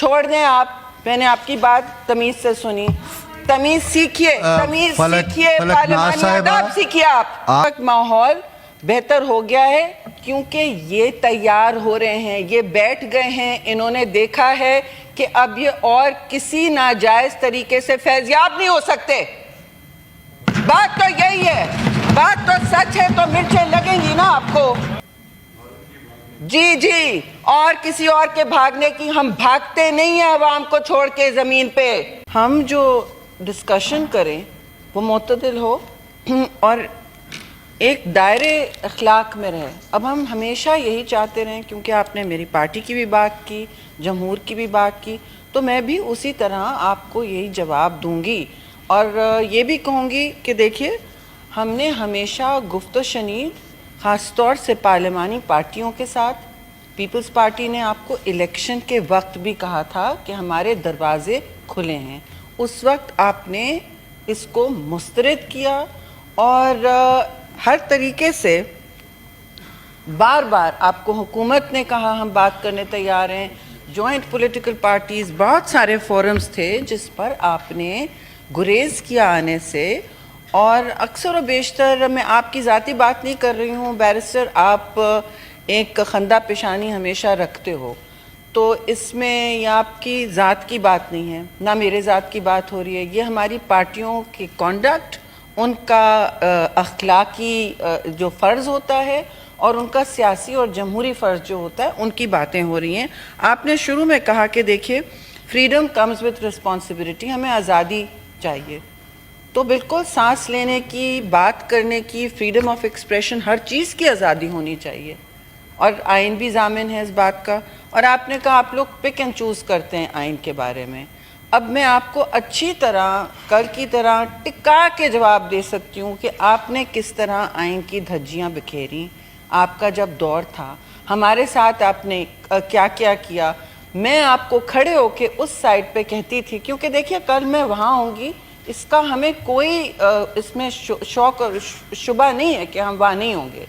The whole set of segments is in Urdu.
چھوڑ دیں آپ. میں نے آپ کی بات تمیز سے سنی. تمیز سیکھیے, تمیز سیکھیے, پارلیمانی آداب سیکھیے. آپ ماحول بہتر ہو گیا ہے کیونکہ یہ تیار ہو رہے ہیں, یہ بیٹھ گئے ہیں, انہوں نے دیکھا ہے کہ اب یہ اور کسی ناجائز طریقے سے فیضیاب نہیں ہو سکتے. بات تو یہی ہے, بات تو سچ ہے, تو مرچیں لگیں گی نا آپ کو. جی اور کسی اور کے بھاگنے کی, ہم بھاگتے نہیں ہیں عوام کو چھوڑ کے زمین پہ. ہم جو ڈسکشن کریں وہ معتدل ہو اور ایک دائرے اخلاق میں رہے. اب ہم ہمیشہ یہی چاہتے رہیں, کیونکہ آپ نے میری پارٹی کی بھی بات کی, جمہور کی بھی بات کی, تو میں بھی اسی طرح آپ کو یہی جواب دوں گی. اور یہ بھی کہوں گی کہ دیکھیے, ہم نے ہمیشہ گفت و شنید خاص طور سے پارلیمانی پارٹیوں کے ساتھ, پیپلز پارٹی نے آپ کو الیکشن کے وقت بھی کہا تھا کہ ہمارے دروازے کھلے ہیں. اس وقت آپ نے اس کو مسترد کیا اور ہر طریقے سے بار بار آپ کو حکومت نے کہا ہم بات کرنے تیار ہیں. جوائنٹ پولیٹیکل پارٹیز, بہت سارے فورمز تھے جس پر آپ نے گریز کیا آنے سے. اور اکثر و بیشتر, میں آپ کی ذاتی بات نہیں کر رہی ہوں بیرسٹر, آپ ایک خندہ پیشانی ہمیشہ رکھتے ہو, تو اس میں یہ آپ کی ذات کی بات نہیں ہے, نہ میرے ذات کی بات ہو رہی ہے. یہ ہماری پارٹیوں کی کانڈکٹ, ان کا اخلاقی جو فرض ہوتا ہے اور ان کا سیاسی اور جمہوری فرض جو ہوتا ہے, ان کی باتیں ہو رہی ہیں. آپ نے شروع میں کہا کہ دیکھیے فریڈم کمز وتھ رسپانسبلٹی, ہمیں آزادی چاہیے. تو بالکل سانس لینے کی, بات کرنے کی, فریڈم آف ایکسپریشن, ہر چیز کی آزادی ہونی چاہیے, اور آئین بھی ضامن ہے اس بات کا. اور آپ نے کہا آپ لوگ پک اینڈ چوز کرتے ہیں آئین کے بارے میں. اب میں آپ کو اچھی طرح کل کی طرح ٹکا کے جواب دے سکتی ہوں کہ آپ نے کس طرح آئین کی دھجیاں بکھیری. آپ کا جب دور تھا, ہمارے ساتھ آپ نے کیا کیا کیا. میں آپ کو کھڑے ہو کے اس سائڈ پہ کہتی تھی, کیونکہ دیکھیے کل میں وہاں ہوں گی, اس کا ہمیں کوئی اس میں شوق اور شبہ نہیں ہے کہ ہم وہاں نہیں ہوں گے.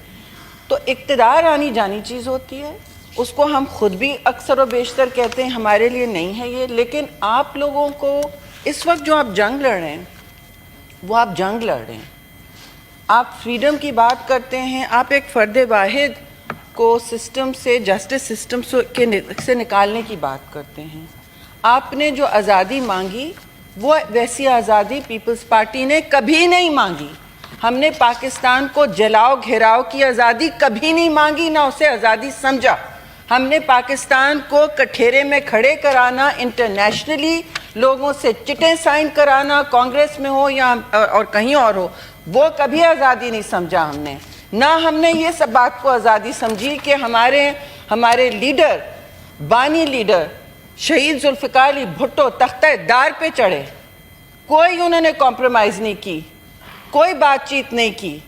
تو اقتدار آنی جانی چیز ہوتی ہے, اس کو ہم خود بھی اکثر و بیشتر کہتے ہیں ہمارے لیے نہیں ہے یہ. لیکن آپ لوگوں کو اس وقت جو آپ جنگ لڑ رہے ہیں وہ آپ جنگ لڑ رہے ہیں. آپ فریڈم کی بات کرتے ہیں, آپ ایک فرد واحد کو سسٹم سے, جسٹس سسٹم سے نکالنے کی بات کرتے ہیں. آپ نے جو آزادی مانگی وہ ویسی آزادی پیپلز پارٹی نے کبھی نہیں مانگی. ہم نے پاکستان کو جلاؤ گھیراؤ کی آزادی کبھی نہیں مانگی, نہ اسے آزادی سمجھا. ہم نے پاکستان کو کٹھیرے میں کھڑے کرانا, انٹرنیشنلی لوگوں سے چٹیں سائن کرانا, کانگریس میں ہو یا اور کہیں اور ہو, وہ کبھی آزادی نہیں سمجھا ہم نے. نہ ہم نے یہ سب بات کو آزادی سمجھی کہ ہمارے لیڈر, بانی لیڈر شہید ذوالفقار علی بھٹو تختہ دار پہ چڑھے, کوئی انہوں نے کمپرومائز نہیں کی, کوئی بات چیت نہیں کی.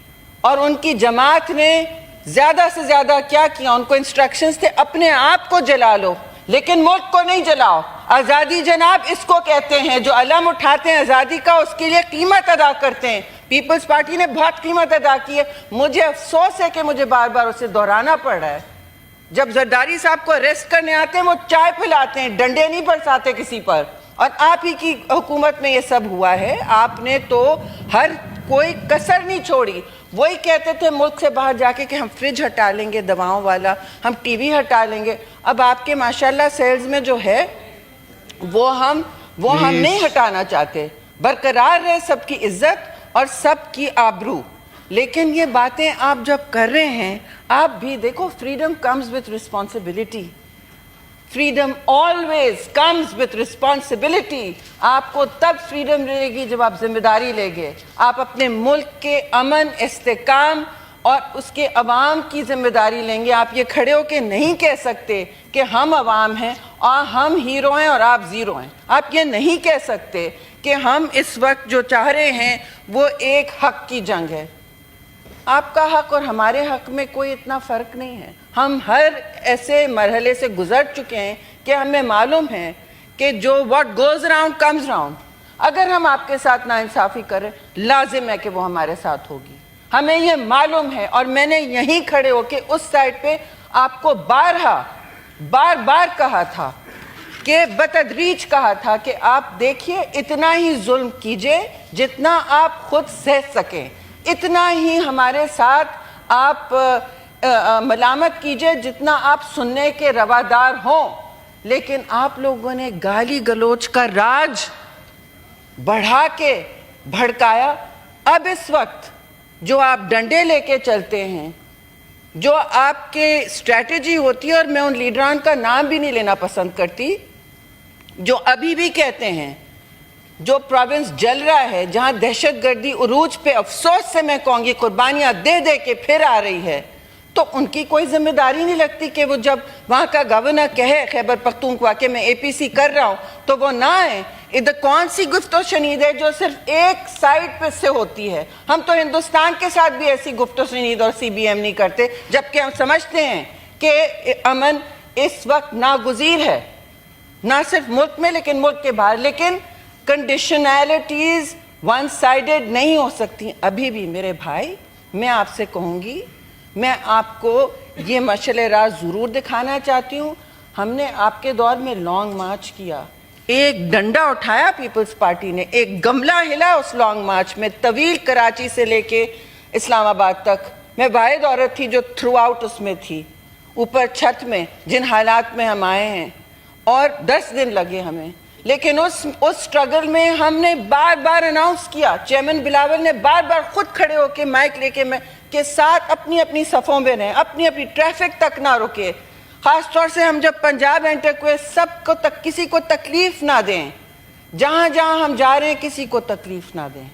اور ان کی جماعت نے زیادہ سے زیادہ کیا کیا, ان کو انسٹرکشنز تھے اپنے آپ کو جلا لو لیکن ملک کو نہیں جلاؤ. آزادی جناب اس کو کہتے ہیں, جو علم اٹھاتے ہیں آزادی کا اس کے لیے قیمت ادا کرتے ہیں. پیپلز پارٹی نے بہت قیمت ادا کی ہے. مجھے افسوس ہے کہ مجھے بار بار اسے دہرانا پڑ رہا ہے. جب زرداری صاحب کو اریسٹ کرنے آتے ہیں وہ چائے پلاتے ہیں, ڈنڈے نہیں برساتے کسی پر. اور آپ ہی کی حکومت میں یہ سب ہوا ہے. آپ نے تو ہر کوئی کسر نہیں چھوڑی. وہی کہتے تھے ملک سے باہر جا کے کہ ہم فریج ہٹا لیں گے دواؤں والا, ہم ٹی وی ہٹا لیں گے. اب آپ کے ماشاءاللہ سیلز میں جو ہے وہ ہم نہیں ہٹانا چاہتے. برقرار رہے سب کی عزت اور سب کی آبرو. لیکن یہ باتیں آپ جب کر رہے ہیں, آپ بھی دیکھو freedom comes with responsibility. Freedom always comes with responsibility. آپ کو تب فریڈم ملے گی جب آپ ذمہ داری لیں گے. آپ اپنے ملک کے امن, استحکام اور اس کے عوام کی ذمہ داری لیں گے. آپ یہ کھڑے ہو کے نہیں کہہ سکتے کہ ہم عوام ہیں اور ہم ہیرو ہیں اور آپ زیرو ہیں. آپ یہ نہیں کہہ سکتے کہ ہم اس وقت جو چاہ رہے ہیں وہ ایک حق کی جنگ ہے. آپ کا حق اور ہمارے حق میں کوئی اتنا فرق نہیں ہے. ہم ہر ایسے مرحلے سے گزر چکے ہیں کہ ہمیں معلوم ہے کہ جو what goes around comes around. اگر ہم آپ کے ساتھ ناانصافی کریں لازم ہے کہ وہ ہمارے ساتھ ہوگی. ہمیں یہ معلوم ہے. اور میں نے یہیں کھڑے ہو کے اس سائٹ پہ آپ کو بار بار کہا تھا کہ بتدریج کہا تھا کہ آپ دیکھیے اتنا ہی ظلم کیجئے جتنا آپ خود سہ سکیں، اتنا ہی ہمارے ساتھ آپ ملامت کیجئے جتنا آپ سننے کے روادار ہوں، لیکن آپ لوگوں نے گالی گلوچ کا راج بڑھا کے بھڑکایا۔ اب اس وقت جو آپ ڈنڈے لے کے چلتے ہیں، جو آپ کے اسٹریٹجی ہوتی ہے، اور میں ان لیڈران کا نام بھی نہیں لینا پسند کرتی، جو ابھی بھی کہتے ہیں جو پروونس جل رہا ہے، جہاں دہشت گردی عروج پہ افسوس سے میں کہوں گی قربانیاں دے دے کے پھر آ رہی ہے، تو ان کی کوئی ذمہ داری نہیں لگتی کہ وہ جب وہاں کا گورنر کہے خیبر پختونخوا کہ میں اے پی سی کر رہا ہوں تو وہ نہ آئیں۔ ادھر کون سی گفت و شنید ہے جو صرف ایک سائڈ پہ سے ہوتی ہے؟ ہم تو ہندوستان کے ساتھ بھی ایسی گفت و شنید اور سی بی ایم نہیں کرتے، جبکہ ہم سمجھتے ہیں کہ امن اس وقت ناگزیر ہے، نہ صرف ملک میں لیکن ملک کے باہر، لیکن کنڈیشنالٹیز ون سائیڈڈ نہیں ہو سکتی۔ ابھی بھی میرے بھائی، میں آپ سے کہوں گی، میں آپ کو یہ مشعل راہ ضرور دکھانا چاہتی ہوں۔ ہم نے آپ کے دور میں لانگ مارچ کیا، ایک ڈنڈا اٹھایا پیپلز پارٹی نے، ایک گملہ ہلا اس لانگ مارچ میں، طویل کراچی سے لے کے اسلام آباد تک۔ میں واحد عورت تھی جو تھرو آؤٹ اس میں تھی، اوپر چھت میں جن حالات میں ہم آئے ہیں، اور 10 دن لگے ہمیں، لیکن اس سٹرگل میں ہم نے بار بار اناؤنس کیا، چیئرمین بلاول نے بار بار خود کھڑے ہو کے مائک لے کے کے ساتھ اپنی اپنی صفوں میں رہیں، اپنی اپنی ٹریفک تک نہ رکے، خاص طور سے ہم جب پنجاب انٹر ہوئے سب کو کسی کو تکلیف نہ دیں، جہاں جہاں ہم جا رہے ہیں کسی کو تکلیف نہ دیں۔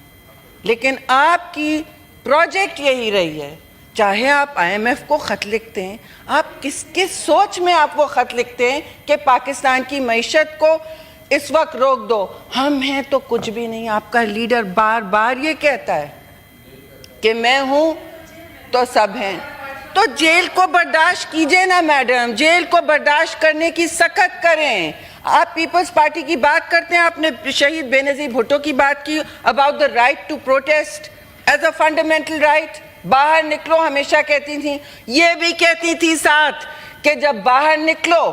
لیکن آپ کی پروجیکٹ یہی رہی ہے، چاہے آپ آئی ایم ایف کو خط لکھتے ہیں، آپ کس سوچ میں آپ وہ خط لکھتے ہیں کہ پاکستان کی معیشت کو اس وقت روک دو، ہم ہیں تو کچھ بھی نہیں۔ آپ کا لیڈر بار بار یہ کہتا ہے کہ میں ہوں تو سب ہیں، تو جیل کو برداشت کیجئے نا میڈم، جیل کو برداشت کرنے کی سخت کریں۔ آپ پیپلز پارٹی کی بات کرتے ہیں، آپ نے شہید بے نظیر بھٹو کی بات کی about the right to protest as a fundamental right، باہر نکلو ہمیشہ کہتی تھیں، یہ بھی کہتی تھی ساتھ کہ جب باہر نکلو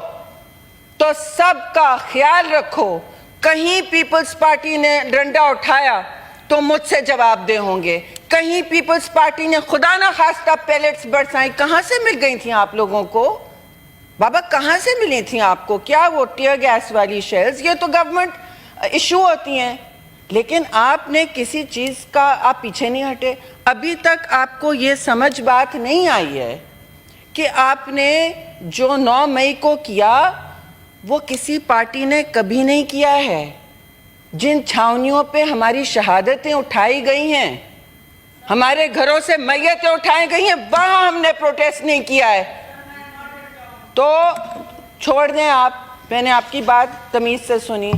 تو سب کا خیال رکھو، کہیں پیپلز پارٹی نے ڈنڈا اٹھایا تو مجھ سے جواب دہ ہوں گے، کہیں پیپلز پارٹی نے خدا نہ خواستہ پیلٹس برسائیں۔ کہاں سے مل گئی تھیں آپ لوگوں کو بابا، کہاں سے ملی تھیں آپ کو؟ کیا وہ ٹیئر گیس والی شیلز؟ یہ تو گورنمنٹ ایشو ہوتی ہیں، لیکن آپ نے کسی چیز کا آپ پیچھے نہیں ہٹے۔ ابھی تک آپ کو یہ سمجھ بات نہیں آئی ہے کہ آپ نے جو 9 مئی کو کیا وہ کسی پارٹی نے کبھی نہیں کیا ہے۔ جن چھاونیوں پہ ہماری شہادتیں اٹھائی گئی ہیں، ہمارے گھروں سے میتیں اٹھائی گئی ہیں، وہاں ہم نے پروٹیسٹ نہیں کیا ہے۔ تو چھوڑ دیں آپ، میں نے آپ کی بات تمیز سے سنی،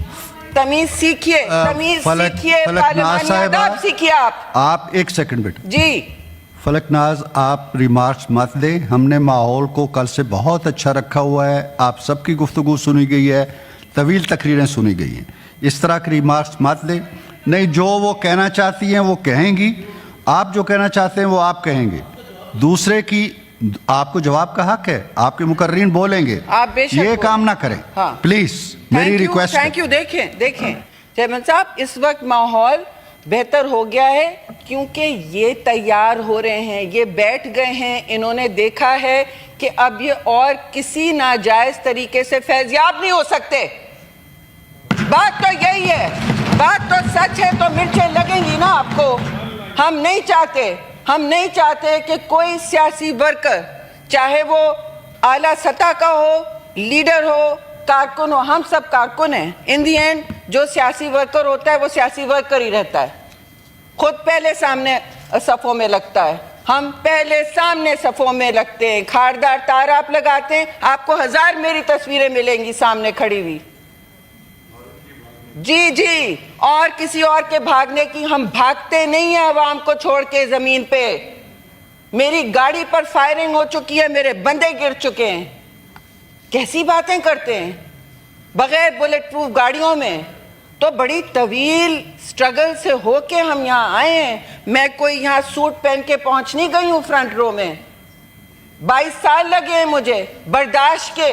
تمیز سیکھیے، تمیز سیکھیے، پارلیمانی آداب سیکھیے۔ آپ ایک سیکنڈ بیٹا جی فلک ناز، آپ ریمارکس مت دیں، ہم نے ماحول کو کل سے بہت اچھا رکھا ہوا ہے، آپ سب کی گفتگو سنی گئی ہے، طویل تقریریں سنی گئی ہیں، اس طرح کی ریمارکس مت دیں۔ نہیں، جو وہ کہنا چاہتی ہیں وہ کہیں گی، آپ جو کہنا چاہتے ہیں وہ آپ کہیں گے، دوسرے کی آپ کو جواب کا حق ہے، آپ کے مقررین بولیں گے، یہ کام نہ کریں پلیز، میری ریکویسٹ ہے۔ Thank you. دیکھیں چیئرمین صاحب، اس وقت ماحول بہتر ہو گیا ہے کیونکہ یہ تیار ہو رہے ہیں، یہ بیٹھ گئے ہیں، انہوں نے دیکھا ہے کہ اب یہ اور کسی ناجائز طریقے سے فیضیاب نہیں ہو سکتے۔ بات تو یہی ہے، بات تو سچ ہے، تو مرچیں لگیں گی نا آپ کو۔ ہم نہیں چاہتے کہ کوئی سیاسی ورکر، چاہے وہ اعلیٰ سطح کا ہو، لیڈر ہو، کارکن ہو، ہم سب کارکن ہیں۔ ان دی اینڈ جو سیاسی ورکر ہوتا ہے وہ سیاسی ورکر ہی رہتا ہے، خود پہلے سامنے صفوں میں لگتا ہے، ہم پہلے سامنے صفوں میں لگتے ہیں، کھاردار تار آپ لگاتے ہیں، آپ کو 1000 میری تصویریں ملیں گی سامنے کھڑی ہوئی۔ جی، اور کسی اور کے بھاگنے کی، ہم بھاگتے نہیں ہیں عوام کو چھوڑ کے زمین پہ۔ میری گاڑی پر فائرنگ ہو چکی ہے، میرے بندے گر چکے ہیں، کیسی باتیں کرتے ہیں؟ بغیر بلٹ پروف گاڑیوں میں، تو بڑی طویل سٹرگل سے ہو کے ہم یہاں آئے ہیں۔ میں کوئی یہاں سوٹ پہن کے پہنچ نہیں گئی ہوں فرنٹ رو میں، 22 سال لگے ہیں مجھے برداشت کے۔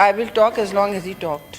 I will talk as long as he talked.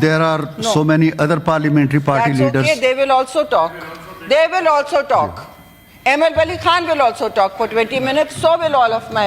there are so many other parliamentary party leaders. Okay, they will also talk. They will also talk. ML Wali Khan will also talk for 20 minutes. So will all of my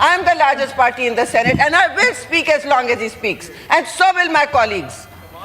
I am the largest party in the Senate and I will speak as long as he speaks and so will my colleagues.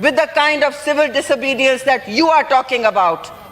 with the kind of civil disobedience that you are talking about.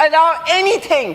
allow anything.